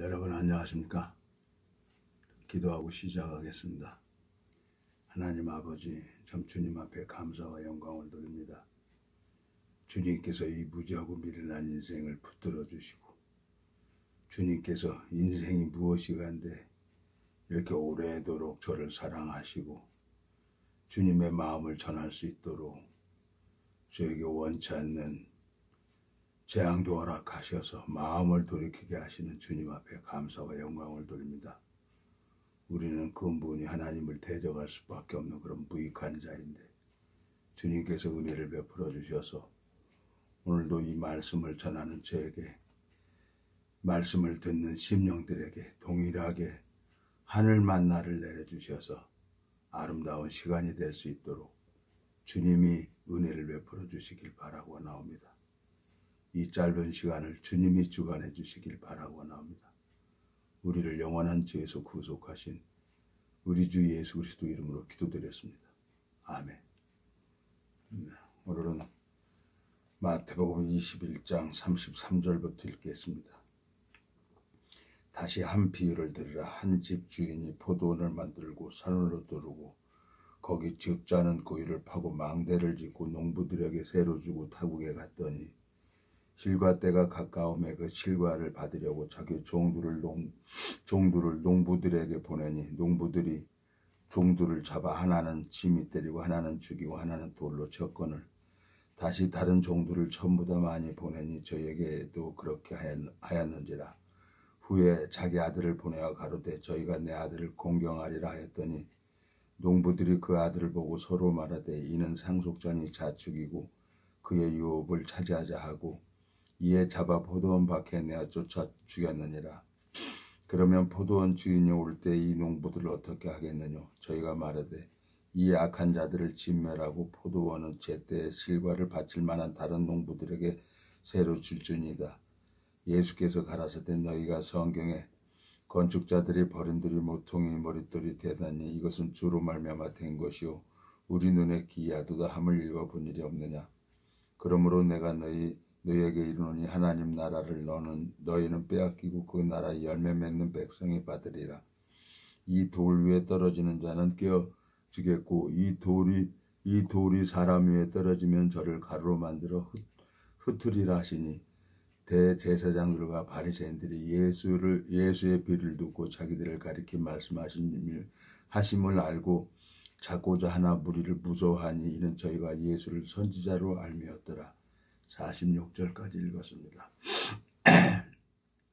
여러분 안녕하십니까? 기도하고 시작하겠습니다. 하나님 아버지, 참 주님 앞에 감사와 영광을 드립니다. 주님께서 이 무지하고 미련한 인생을 붙들어 주시고, 주님께서 인생이 무엇이간데 이렇게 오래도록 저를 사랑하시고 주님의 마음을 전할 수 있도록 저에게 원치 않는 재앙도 허락하셔서 마음을 돌이키게 하시는 주님 앞에 감사와 영광을 돌립니다. 우리는 근본이 하나님을 대적할 수밖에 없는 그런 무익한 자인데 주님께서 은혜를 베풀어 주셔서 오늘도 이 말씀을 전하는 저에게, 말씀을 듣는 심령들에게 동일하게 하늘 만나를 내려주셔서 아름다운 시간이 될 수 있도록 주님이 은혜를 베풀어 주시길 바라고 나옵니다. 이 짧은 시간을 주님이 주관해 주시길 바라고 나옵니다. 우리를 영원한 죄에서 구속하신 우리 주 예수 그리스도 이름으로 기도드렸습니다. 아멘. 오늘은 마태복음 21장 33절부터 읽겠습니다. 다시 한 비유를 들으라. 한 집 주인이 포도원을 만들고 산으로 두르고 거기 적잖은 구유를 파고 망대를 짓고 농부들에게 새로 주고 타국에 갔더니 실과 때가 가까움에 그 실과를 받으려고 자기 종들을 농부들에게 보내니 농부들이 종들을 잡아 하나는 짐이 때리고 하나는 죽이고 하나는 돌로 쳤거늘 다시 다른 종들을 전부 다 많이 보내니 저에게도 그렇게 하였는지라. 후에 자기 아들을 보내어 가로되 저희가 내 아들을 공경하리라 하였더니 농부들이 그 아들을 보고 서로 말하되 이는 상속자니 자축이고 그의 유업을 차지하자 하고 이에 잡아 포도원 밖에 내어 쫓아 죽였느니라. 그러면 포도원 주인이 올 때 이 농부들을 어떻게 하겠느냐. 저희가 말하되 이 악한 자들을 진멸하고 포도원은 제때 실과를 바칠 만한 다른 농부들에게 새로 줄지니이다. 예수께서 가라사대 너희가 성경에 건축자들이 버림들이 모퉁이 머릿돌이 되다니 이것은 주로 말미암아 된 것이요 우리 눈에 기이하도다 함을 읽어본 일이 없느냐. 그러므로 내가 너희에게 이르노니 하나님 나라를 너희는 빼앗기고 그 나라 열매 맺는 백성이 받으리라. 이 돌 위에 떨어지는 자는 깨어지겠고 이 돌이 사람 위에 떨어지면 저를 가루로 만들어 흩으리라 하시니 대제사장들과 바리새인들이 예수의 비를 듣고 자기들을 가리켜 말씀하심을 알고 잡고자 하나 무리를 무서워하니 이는 저희가 예수를 선지자로 알미었더라. 46절까지 읽었습니다.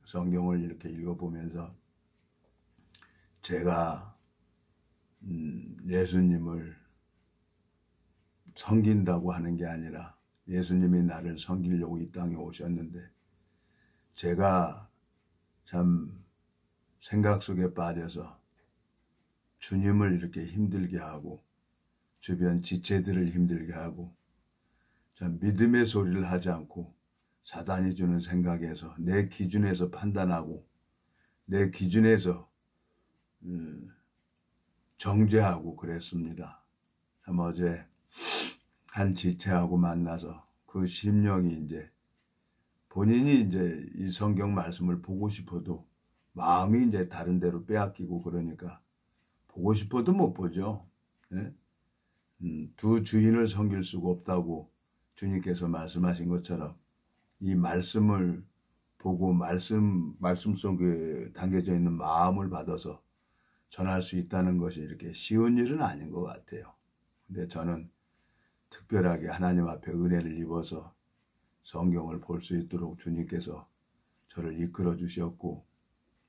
성경을 이렇게 읽어보면서 제가 예수님을 섬긴다고 하는 게 아니라 예수님이 나를 섬기려고 이 땅에 오셨는데 제가 참 생각 속에 빠져서 주님을 이렇게 힘들게 하고 주변 지체들을 힘들게 하고 참 믿음의 소리를 하지 않고 사단이 주는 생각에서 내 기준에서 판단하고 내 기준에서 정죄하고 그랬습니다. 참 어제 한 지체하고 만나서 그 심령이 이제 본인이 이제 이 성경 말씀을 보고 싶어도 마음이 이제 다른 데로 빼앗기고 그러니까 보고 싶어도 못 보죠. 네? 두 주인을 섬길 수가 없다고 주님께서 말씀하신 것처럼 이 말씀을 보고 말씀 속에 담겨져 있는 마음을 받아서 전할 수 있다는 것이 이렇게 쉬운 일은 아닌 것 같아요. 근데 저는 특별하게 하나님 앞에 은혜를 입어서 성경을 볼 수 있도록 주님께서 저를 이끌어 주셨고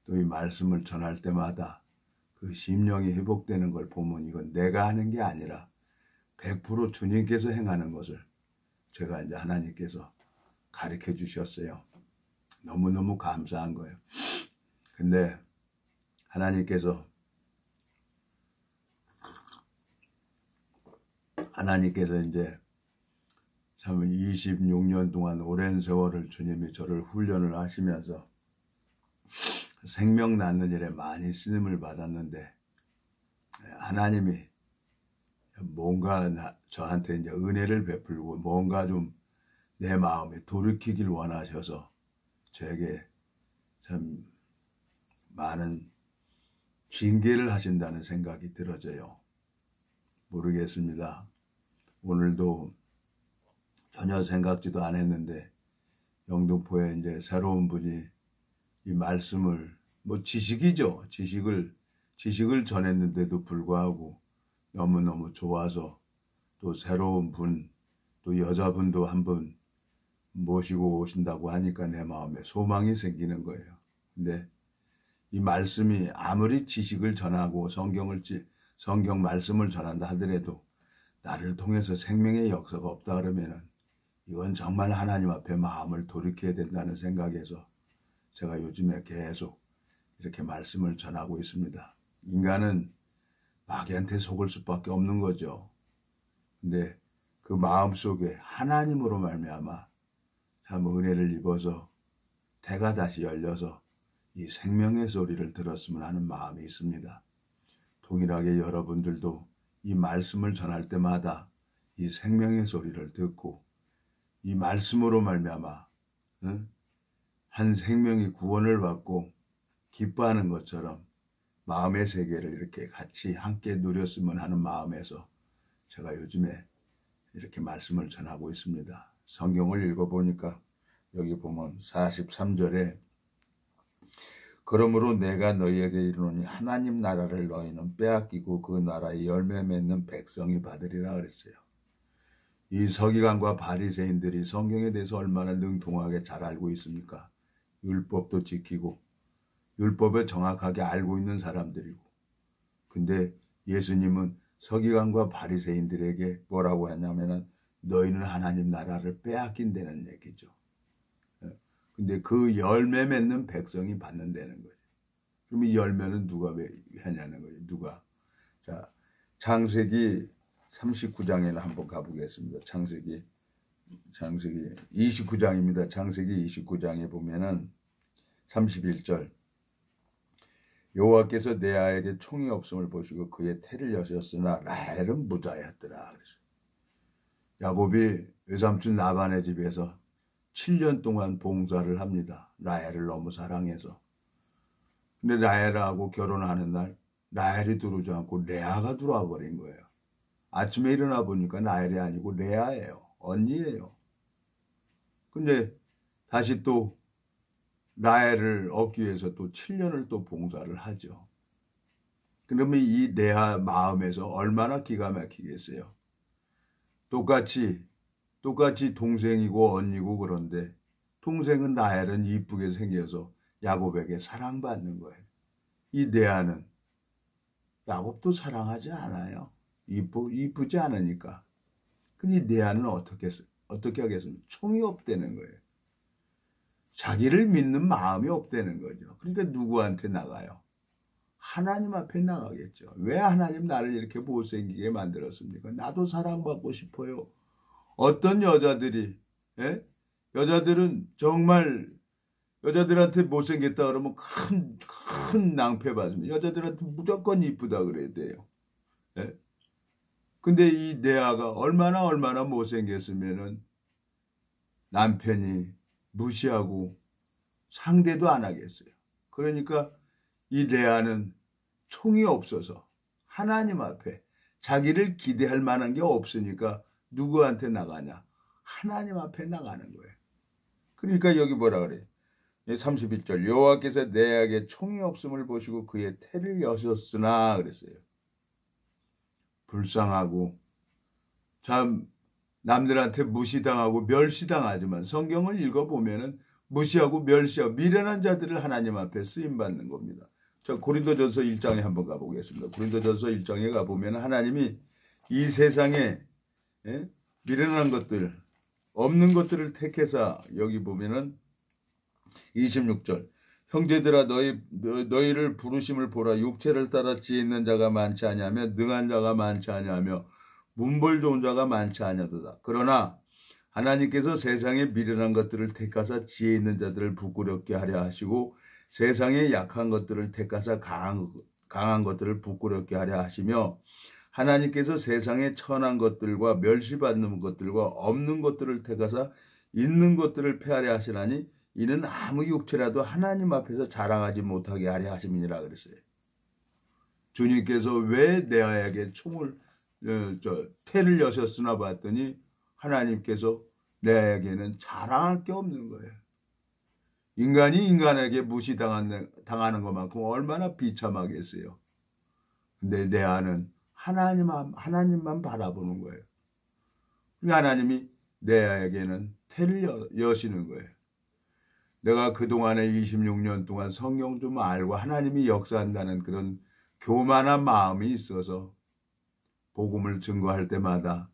또 이 말씀을 전할 때마다 그 심령이 회복되는 걸 보면 이건 내가 하는 게 아니라 100% 주님께서 행하는 것을 제가 이제 하나님께서 가르쳐 주셨어요. 너무너무 감사한 거예요. 근데 하나님께서 이제 참 26년 동안 오랜 세월을 주님이 저를 훈련을 하시면서 생명 낳는 일에 많이 쓰임을 받았는데 하나님이 뭔가 저한테 이제 은혜를 베풀고 뭔가 좀 내 마음에 돌이키길 원하셔서 저에게 참 많은 징계를 하신다는 생각이 들어져요. 모르겠습니다. 오늘도 전혀 생각지도 않았는데 영등포에 이제 새로운 분이 이 말씀을 지식이죠. 지식을 전했는데도 불구하고 너무너무 좋아서 또 새로운 분, 또 여자분도 한 분 모시고 오신다고 하니까 내 마음에 소망이 생기는 거예요. 근데 이 말씀이 아무리 지식을 전하고 성경 말씀을 전한다 하더라도 나를 통해서 생명의 역사가 없다 그러면은 이건 정말 하나님 앞에 마음을 돌이켜야 된다는 생각에서 제가 요즘에 계속 이렇게 말씀을 전하고 있습니다. 인간은 마귀한테 속을 수밖에 없는 거죠. 근데 그 마음속에 하나님으로 말미암아 참 은혜를 입어서 태가 다시 열려서 이 생명의 소리를 들었으면 하는 마음이 있습니다. 동일하게 여러분들도 이 말씀을 전할 때마다 이 생명의 소리를 듣고 이 말씀으로 말미암아 한 생명이 구원을 받고 기뻐하는 것처럼 마음의 세계를 이렇게 같이 함께 누렸으면 하는 마음에서 제가 요즘에 이렇게 말씀을 전하고 있습니다. 성경을 읽어보니까 여기 보면 43절에 그러므로 내가 너희에게 이르노니 하나님 나라를 너희는 빼앗기고 그 나라의 열매 맺는 백성이 받으리라 그랬어요. 이 서기관과 바리새인들이 성경에 대해서 얼마나 능통하게 잘 알고 있습니까? 율법도 지키고 율법을 정확하게 알고 있는 사람들이고, 근데 예수님은 서기관과 바리새인들에게 뭐라고 했냐면은 너희는 하나님 나라를 빼앗긴다는 얘기죠. 근데 그 열매 맺는 백성이 받는다는 거예요. 그럼 이 열매는 누가 하냐는 거예요. 누가? 자, 창세기 39장에는 한번 가보겠습니다. 창세기 29장입니다. 창세기 29장에 보면은 31절 여호와께서 레아에게 총이 없음을 보시고 그의 태를 여셨으나 라헬은 무자였더라. 야곱이 외삼촌 라반의 집에서 7년 동안 봉사를 합니다. 라헬을 너무 사랑해서. 근데 라헬하고 결혼하는 날 라헬이 들어오지 않고 레아가 들어와 버린 거예요. 아침에 일어나 보니까 라헬이 아니고 레아예요. 언니예요. 근데 다시 또 라헬을 얻기 위해서 또 7년을 또 봉사를 하죠. 그러면 이 레아 마음에서 얼마나 기가 막히겠어요. 똑같이 동생이고 언니고 그런데 동생은 라헬은 이쁘게 생겨서 야곱에게 사랑받는 거예요. 이 레아는 야곱도 사랑하지 않아요. 이쁘지 않으니까. 근데 레아는 어떻게 하겠습니까? 총이 없다는 거예요. 자기를 믿는 마음이 없다는 거죠. 그러니까 누구한테 나가요? 하나님 앞에 나가겠죠. 왜 하나님 나를 이렇게 못생기게 만들었습니까? 나도 사랑받고 싶어요. 어떤 여자들이, 여자들은 정말 여자들한테 못생겼다 그러면 큰 낭패 받습니다. 여자들한테 무조건 이쁘다 그래야 돼요. 근데 이 레아가 얼마나 못생겼으면은 남편이 무시하고 상대도 안 하겠어요. 그러니까 이 레아는 총이 없어서 하나님 앞에 자기를 기대할 만한 게 없으니까 누구한테 나가냐? 하나님 앞에 나가는 거예요. 그러니까 여기 뭐라 그래? 31절 여호와께서 레아에게 총이 없음을 보시고 그의 태를 여셨으나 그랬어요. 불쌍하고 참 남들한테 무시당하고 멸시당하지만 성경을 읽어보면은 무시하고 멸시하고 미련한 자들을 하나님 앞에 쓰임받는 겁니다. 자, 고린도전서 1장에 한번 가보겠습니다. 고린도전서 1장에 가보면 하나님이 이 세상에 미련한 것들, 없는 것들을 택해서 여기 보면은 26절 형제들아 너희를 부르심을 보라. 육체를 따라 지혜 있는 자가 많지 아니하며 능한 자가 많지 아니하며 문벌 좋은 자가 많지 아니하도다. 그러나 하나님께서 세상에 미련한 것들을 택하사 지혜 있는 자들을 부끄럽게 하려 하시고 세상에 약한 것들을 택하사 강한 것들을 부끄럽게 하려 하시며 하나님께서 세상에 천한 것들과 멸시받는 것들과 없는 것들을 택하사 있는 것들을 폐하려 하시나니 이는 아무 육체라도 하나님 앞에서 자랑하지 못하게 하려 하심이니라 그랬어요. 주님께서 왜 레아에게 태를 여셨으나 봤더니 하나님께서 레아에게는 자랑할 게 없는 거예요. 인간이 인간에게 무시당하는 것만큼 얼마나 비참하겠어요. 근데 레아는 하나님만 바라보는 거예요. 하나님이 레아에게는 태를 여시는 거예요. 내가 그동안에 26년 동안 성경 좀 알고 하나님이 역사한다는 그런 교만한 마음이 있어서 복음을 증거할 때마다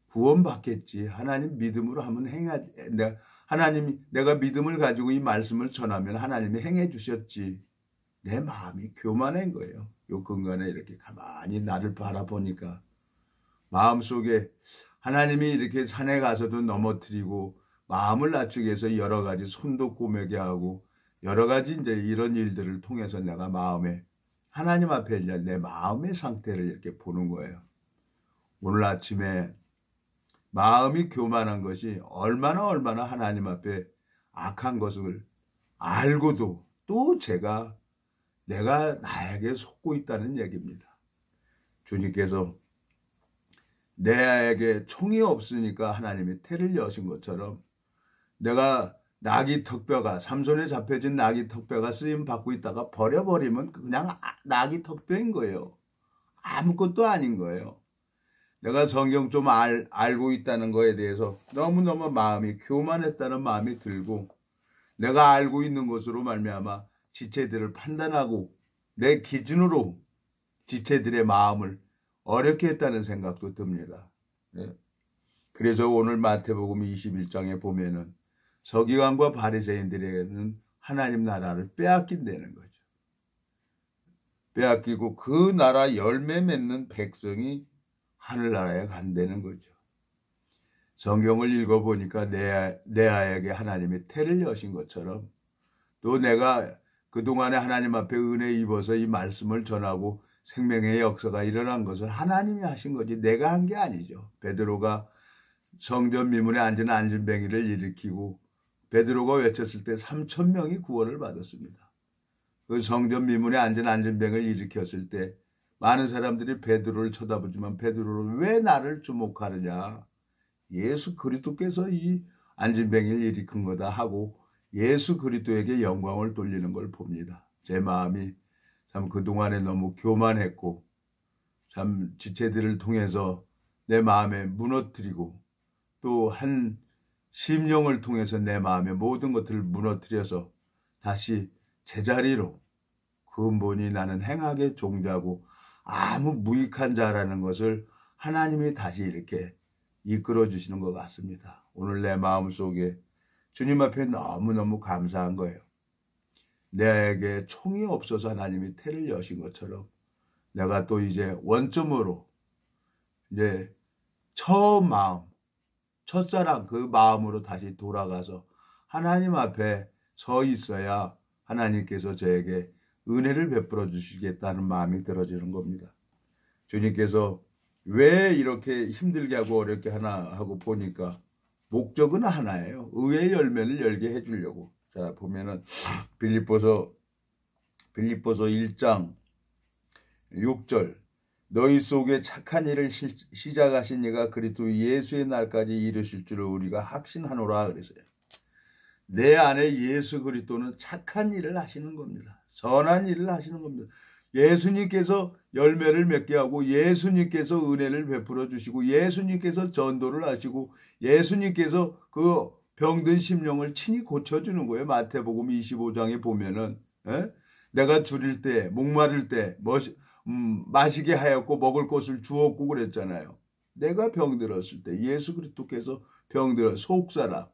구원받겠지. 하나님 믿음으로 하면 내가 믿음을 가지고 이 말씀을 전하면 하나님이 행해 주셨지. 내 마음이 교만한 거예요. 요 근간에 이렇게 가만히 나를 바라보니까 마음속에 하나님이 이렇게 산에 가서도 넘어뜨리고 마음을 낮추기 위해서 여러 가지 손도 꼬매게 하고 여러 가지 이제 이런 일들을 통해서 내가 마음에 하나님 앞에 이제 내 마음의 상태를 이렇게 보는 거예요. 오늘 아침에 마음이 교만한 것이 얼마나 하나님 앞에 악한 것을 알고도 또 내가 나에게 속고 있다는 얘기입니다. 주님께서 내에게 총이 없으니까 하나님이 태를 여신 것처럼 내가 낙이 턱뼈가 삼손에 잡혀진 낙이 턱뼈가 쓰임 받고 있다가 버려버리면 그냥 낙이 턱뼈인 거예요. 아무것도 아닌 거예요. 내가 성경 좀 알고 있다는 거에 대해서 너무너무 마음이 교만했다는 마음이 들고 내가 알고 있는 것으로 말미암아 지체들을 판단하고 내 기준으로 지체들의 마음을 어렵게 했다는 생각도 듭니다. 그래서 오늘 마태복음 21장에 보면은 서기관과 바리새인들에게는 하나님 나라를 빼앗긴다는 거죠. 빼앗기고 그 나라 열매 맺는 백성이 하늘나라에 간다는 거죠. 성경을 읽어보니까 레아에게 하나님이 태를 여신 것처럼 또 내가 그동안에 하나님 앞에 은혜 입어서 이 말씀을 전하고 생명의 역사가 일어난 것을 하나님이 하신 거지 내가 한 게 아니죠. 베드로가 성전 미문에 앉은 안진뱅이를 일으키고 베드로가 외쳤을 때 3,000명이 구원을 받았습니다. 그 성전 미문에 앉은 안진뱅이를 일으켰을 때 많은 사람들이 베드로를 쳐다보지만 베드로는 왜 나를 주목하느냐. 예수 그리스도께서 이 안진뱅이를 일으킨 거다 하고 예수 그리스도에게 영광을 돌리는 걸 봅니다. 제 마음이 참 그동안에 너무 교만했고 참 지체들을 통해서 내 마음에 무너뜨리고 또 한 심령을 통해서 내 마음의 모든 것들을 무너뜨려서 다시 제자리로 근본이 나는 행악의 종자고 아무 무익한 자라는 것을 하나님이 다시 이렇게 이끌어 주시는 것 같습니다. 오늘 내 마음속에 주님 앞에 너무너무 감사한 거예요. 내게 총이 없어서 하나님이 태를 여신 것처럼 내가 또 이제 원점으로 이제 처음 마음, 첫사랑 그 마음으로 다시 돌아가서 하나님 앞에 서 있어야 하나님께서 저에게 은혜를 베풀어 주시겠다는 마음이 들어지는 겁니다. 주님께서 왜 이렇게 힘들게 하고 어렵게 하나 하고 보니까 목적은 하나예요. 의의 열매를 열게 해주려고. 자 보면은 빌립보서 1장 6절 너희 속에 착한 일을 시작하신 이가 그리스도 예수의 날까지 이루실 줄을 우리가 확신하노라 그랬어요. 내 안에 예수 그리스도는 착한 일을 하시는 겁니다. 선한 일을 하시는 겁니다. 예수님께서 열매를 맺게 하고 예수님께서 은혜를 베풀어 주시고 예수님께서 전도를 하시고 예수님께서 그 병든 심령을 친히 고쳐주는 거예요. 마태복음 25장에 보면은 내가 줄일 때 목마를 때 마시게 하였고 먹을 것을 주었고 그랬잖아요. 내가 병들었을 때 예수 그리스도께서 병들어 속사람.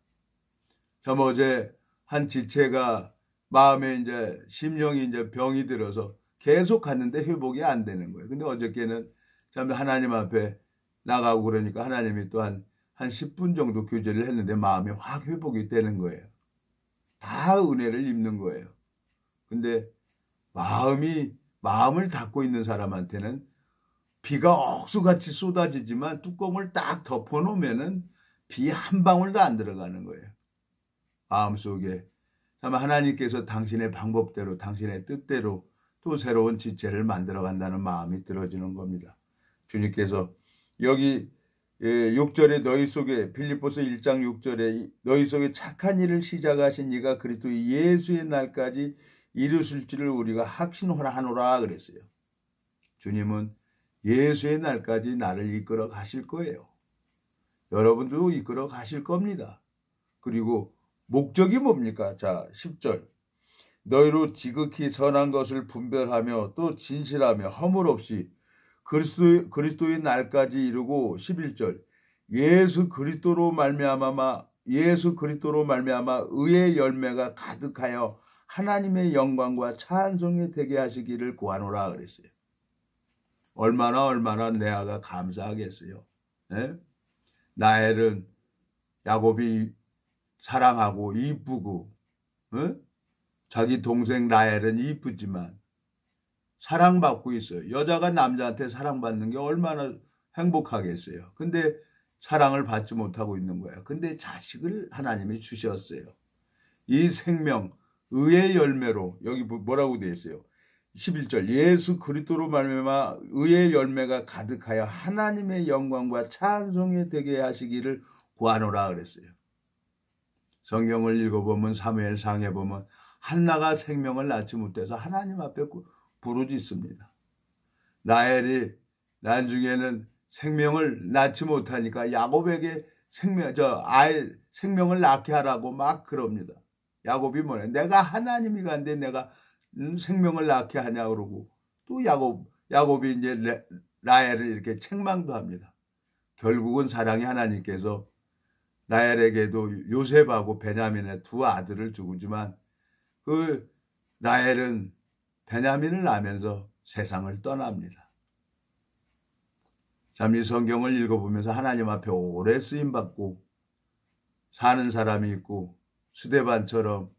참 어제 한 지체가 마음에 이제 심령이 이제 병이 들어서 계속 갔는데 회복이 안 되는 거예요. 근데 어저께는 참 하나님 앞에 나가고 그러니까 하나님이 또 한 10분 정도 교제를 했는데 마음이 확 회복이 되는 거예요. 다 은혜를 입는 거예요. 근데 마음을 닫고 있는 사람한테는 비가 억수같이 쏟아지지만 뚜껑을 딱 덮어놓으면은 비 한 방울도 안 들어가는 거예요. 마음속에 참 하나님께서 당신의 방법대로 당신의 뜻대로 또 새로운 지체를 만들어 간다는 마음이 들어지는 겁니다. 주님께서 여기 6절에 너희 속에 빌립보서 1장 6절에 너희 속에 착한 일을 시작하신 이가 그리스도 예수의 날까지 이루실 줄을 우리가 확신하노라 그랬어요. 주님은 예수의 날까지 나를 이끌어 가실 거예요. 여러분도 이끌어 가실 겁니다. 그리고 목적이 뭡니까? 자, 10절. 너희로 지극히 선한 것을 분별하며 또 진실하며 허물 없이 그리스도의 날까지 이루고 11절. 예수 그리스도로 말미암아 의의 열매가 가득하여 하나님의 영광과 찬송이 되게 하시기를 구하노라 그랬어요. 얼마나 레아가 감사하겠어요. 예? 라헬은 야곱이 사랑하고 이쁘고, 자기 동생 라헬은 이쁘지만 사랑받고 있어요. 여자가 남자한테 사랑받는 게 얼마나 행복하겠어요. 근데 사랑을 받지 못하고 있는 거예요. 근데 자식을 하나님이 주셨어요. 이 생명, 의의 열매로, 여기 뭐라고 되어 있어요? 11절. 예수 그리스도로 말미암아 의의 열매가 가득하여 하나님의 영광과 찬송이 되게 하시기를 구하노라 그랬어요. 성경을 읽어보면 사무엘상에 보면 한나가 생명을 낳지 못해서 하나님 앞에 부르짖습니다. 라헬이 나중에는 생명을 낳지 못하니까 야곱에게 생명을 낳게 하라고 막 그럽니다. 야곱이 뭐냐? 내가 하나님이 간데 내가 생명을 낳게 하냐 그러고 또 야곱이 이제 라헬을 이렇게 책망도 합니다. 결국은 사랑의 하나님께서 라헬에게도 요셉하고 베냐민의 두 아들을 주지만 그 라헬은 베냐민을 낳으면서 세상을 떠납니다. 참 이 성경을 읽어보면서 하나님 앞에 오래 쓰임받고 사는 사람이 있고 스데반처럼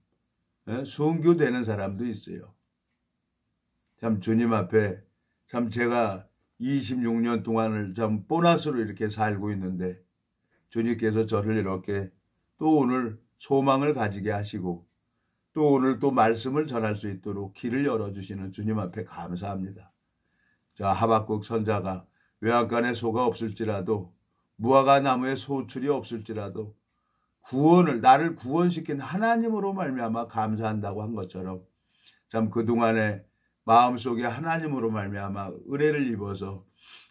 순교되는 사람도 있어요. 참 주님 앞에 참 제가 26년 동안을 참 보너스로 이렇게 살고 있는데 주님께서 저를 이렇게 또 오늘 소망을 가지게 하시고 또 오늘 또 말씀을 전할 수 있도록 길을 열어주시는 주님 앞에 감사합니다. 자, 하박국 선자가 외양간에 소가 없을지라도 무화과 나무에 소출이 없을지라도 나를 구원시킨 하나님으로 말미암아 감사한다고 한 것처럼 참 그동안에 마음속에 하나님으로 말미암아 은혜를 입어서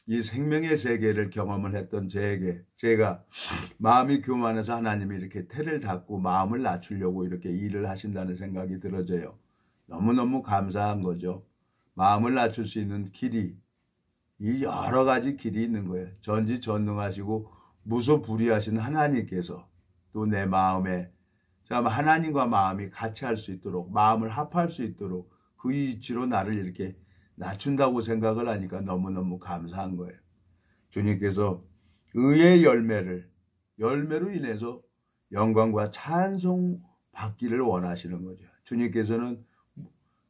이 생명의 세계를 경험을 했던 제가 마음이 교만해서 하나님이 이렇게 태를 닫고 마음을 낮추려고 이렇게 일을 하신다는 생각이 들어져요. 너무너무 감사한 거죠. 마음을 낮출 수 있는 길이 이 여러 가지 길이 있는 거예요. 전지전능하시고 무소불위하신 하나님께서 또 내 마음에 참 하나님과 마음이 같이 할 수 있도록 마음을 합할 수 있도록 그 이치로 나를 이렇게 낮춘다고 생각을 하니까 너무너무 감사한 거예요. 주님께서 의의 열매로 인해서 영광과 찬송 받기를 원하시는 거죠. 주님께서는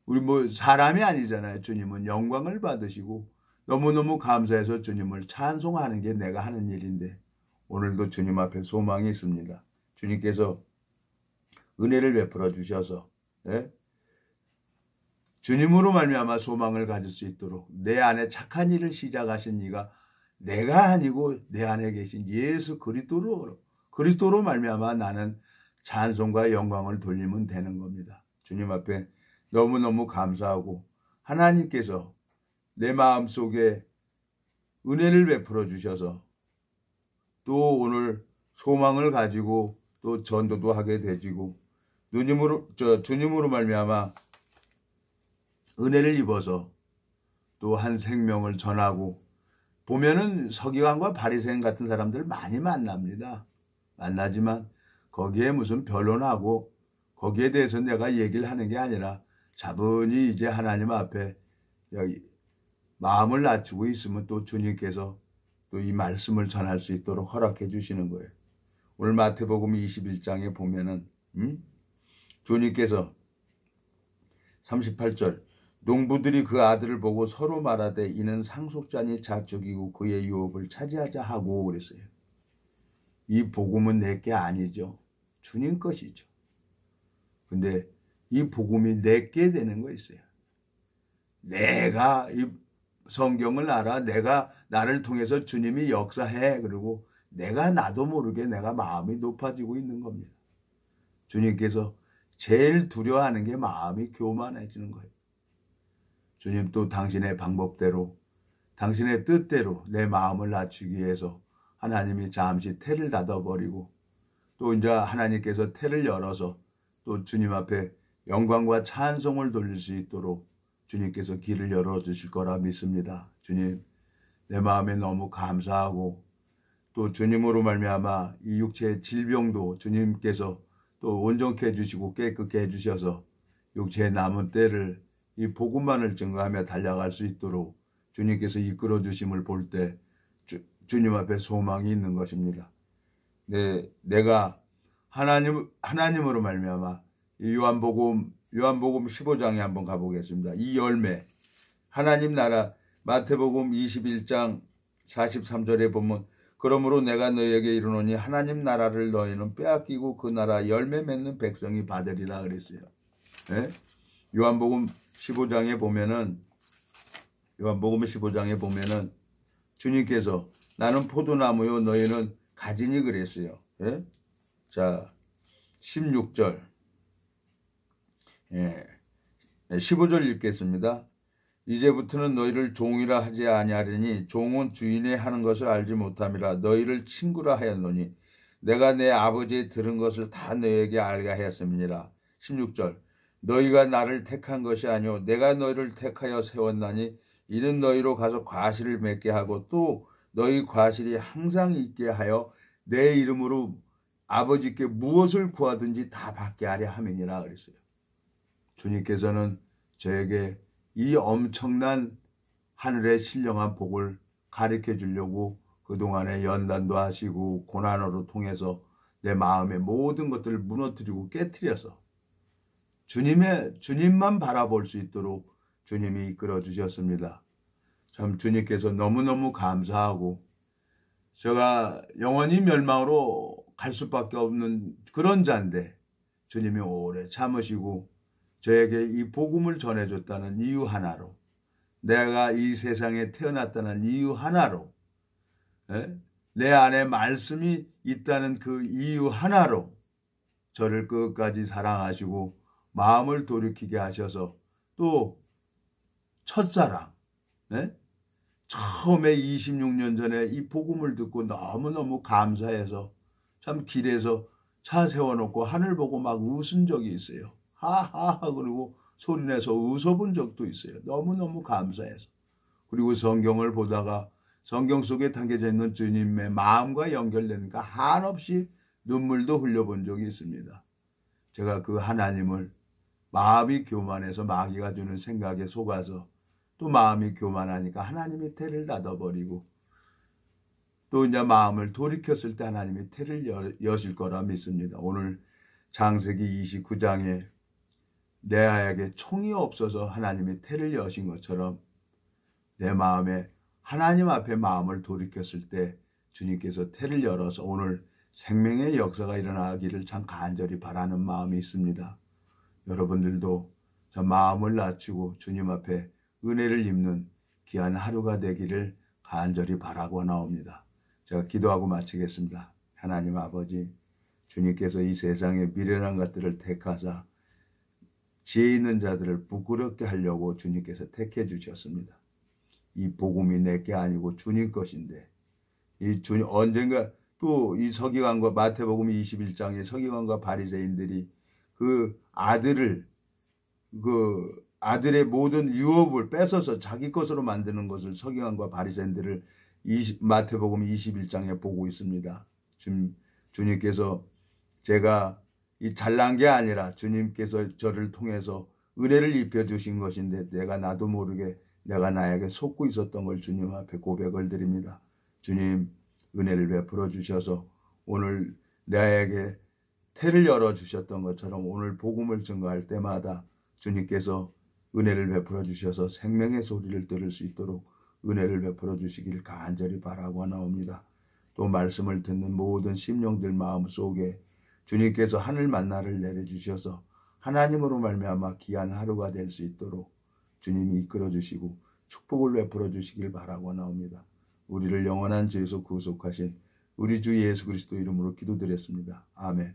우리 사람이 아니잖아요. 주님은 영광을 받으시고 너무너무 감사해서 주님을 찬송하는 게 내가 하는 일인데 오늘도 주님 앞에 소망이 있습니다. 주님께서 은혜를 베풀어 주셔서 주님으로 말미암아 소망을 가질 수 있도록 내 안에 착한 일을 시작하신 이가 내가 아니고 내 안에 계신 예수 그리스도로 말미암아 나는 찬송과 영광을 돌리면 되는 겁니다. 주님 앞에 너무너무 감사하고 하나님께서 내 마음속에 은혜를 베풀어 주셔서 또 오늘 소망을 가지고 또 전도도 하게 되지고 주님으로 말미암아 은혜를 입어서 또 한 생명을 전하고 보면은 서기관과 바리새인 같은 사람들 많이 만나지만 거기에 무슨 변론하고 거기에 대해서 내가 얘기를 하는 게 아니라 차분히 이제 하나님 앞에 마음을 낮추고 있으면 또 주님께서 또 이 말씀을 전할 수 있도록 허락해 주시는 거예요. 오늘 마태복음 21장에 보면은 주님께서 38절 농부들이 그 아들을 보고 서로 말하되 이는 상속자니 자축이고 그의 유업을 차지하자 하고 그랬어요. 이 복음은 내게 아니죠. 주님 것이죠. 근데 이 복음이 내게 되는 거 있어요. 내가 이 성경을 알아. 내가 나를 통해서 주님이 역사해. 그리고 내가 나도 모르게 내가 마음이 높아지고 있는 겁니다. 주님께서 제일 두려워하는 게 마음이 교만해지는 거예요. 주님 또 당신의 방법대로 당신의 뜻대로 내 마음을 낮추기 위해서 하나님이 잠시 태를 닫아버리고 또 이제 하나님께서 태를 열어서 또 주님 앞에 영광과 찬송을 돌릴 수 있도록 주님께서 길을 열어주실 거라 믿습니다. 주님, 내 마음에 너무 감사하고 또 주님으로 말미암아 이 육체의 질병도 주님께서 또 온전케 해주시고 깨끗게 해주셔서 육체의 남은 때를 이 복음만을 증거하며 달려갈 수 있도록 주님께서 이끌어 주심을 볼 때 주님 앞에 소망이 있는 것입니다. 내가 하나님으로 말미암아 이 요한복음 15장에 한번 가보겠습니다. 이 열매 하나님 나라 마태복음 21장 43절에 보면 그러므로 내가 너희에게 이르노니 하나님 나라를 너희는 빼앗기고 그 나라 열매 맺는 백성이 받으리라 그랬어요. 네? 요한복음 15장에 보면은 주님께서 나는 포도나무요 너희는 가지니 그랬어요. 예? 자 16절 15절 읽겠습니다. 이제부터는 너희를 종이라 하지 아니하리니 종은 주인이 하는 것을 알지 못함이라 너희를 친구라 하였노니 내가 내 아버지의 들은 것을 다 너희에게 알게 하였음이니라. 16절 너희가 나를 택한 것이 아니오 내가 너희를 택하여 세웠나니 이는 너희로 가서 과실을 맺게 하고 또 너희 과실이 항상 있게 하여 내 이름으로 아버지께 무엇을 구하든지 다 받게 하려 함이니라 그랬어요. 주님께서는 저에게 이 엄청난 하늘의 신령한 복을 가르쳐 주려고 그동안에 연단도 하시고 고난으로 통해서 내 마음의 모든 것들을 무너뜨리고 깨트려서 주님만 바라볼 수 있도록 주님이 이끌어 주셨습니다. 참 주님께서 너무너무 감사하고 제가 영원히 멸망으로 갈 수밖에 없는 그런 자인데 주님이 오래 참으시고 저에게 이 복음을 전해줬다는 이유 하나로 내가 이 세상에 태어났다는 이유 하나로 내 안에 말씀이 있다는 그 이유 하나로 저를 끝까지 사랑하시고 마음을 돌이키게 하셔서 또 첫사랑 처음에 26년 전에 이 복음을 듣고 너무너무 감사해서 참 길에서 차 세워놓고 하늘 보고 막 웃은 적이 있어요. 하하하 그리고 소리내서 웃어본 적도 있어요. 너무너무 감사해서. 그리고 성경을 보다가 성경 속에 담겨져 있는 주님의 마음과 연결되니까 한없이 눈물도 흘려본 적이 있습니다. 제가 그 하나님을 마음이 교만해서 마귀가 주는 생각에 속아서 또 마음이 교만하니까 하나님이 태를 닫아버리고 또 이제 마음을 돌이켰을 때 하나님이 태를 여실 거라 믿습니다. 오늘 창세기 29장에 레아에게 총이 없어서 하나님이 태를 여신 것처럼 내 마음에 하나님 앞에 마음을 돌이켰을 때 주님께서 태를 열어서 오늘 생명의 역사가 일어나기를 참 간절히 바라는 마음이 있습니다. 여러분들도 저 마음을 낮추고 주님 앞에 은혜를 입는 귀한 하루가 되기를 간절히 바라고 나옵니다. 제가 기도하고 마치겠습니다. 하나님 아버지, 주님께서 이 세상의 미련한 것들을 택하사 지혜 있는 자들을 부끄럽게 하려고 주님께서 택해 주셨습니다. 이 복음이 내게 아니고 주님 것인데 이 주님 언젠가 또 이 서기관과 마태복음 21장의 서기관과 바리새인들이 그 아들의 모든 유업을 뺏어서 자기 것으로 만드는 것을 서기관과 바리새인들을 마태복음 21장에 보고 있습니다. 지금 주님께서 제가 이 잘난 게 아니라 주님께서 저를 통해서 은혜를 입혀주신 것인데 내가 나도 모르게 내가 나에게 속고 있었던 걸 주님 앞에 고백을 드립니다. 주님 은혜를 베풀어 주셔서 오늘 나에게 태를 열어주셨던 것처럼 오늘 복음을 증거할 때마다 주님께서 은혜를 베풀어 주셔서 생명의 소리를 들을 수 있도록 은혜를 베풀어 주시길 간절히 바라고 나옵니다. 또 말씀을 듣는 모든 심령들 마음속에 주님께서 하늘 만나를 내려주셔서 하나님으로 말미암아 귀한 하루가 될 수 있도록 주님이 이끌어 주시고 축복을 베풀어 주시길 바라고나옵니다. 우리를 영원한 죄에서 구속하신 우리 주 예수 그리스도 이름으로 기도드렸습니다. 아멘.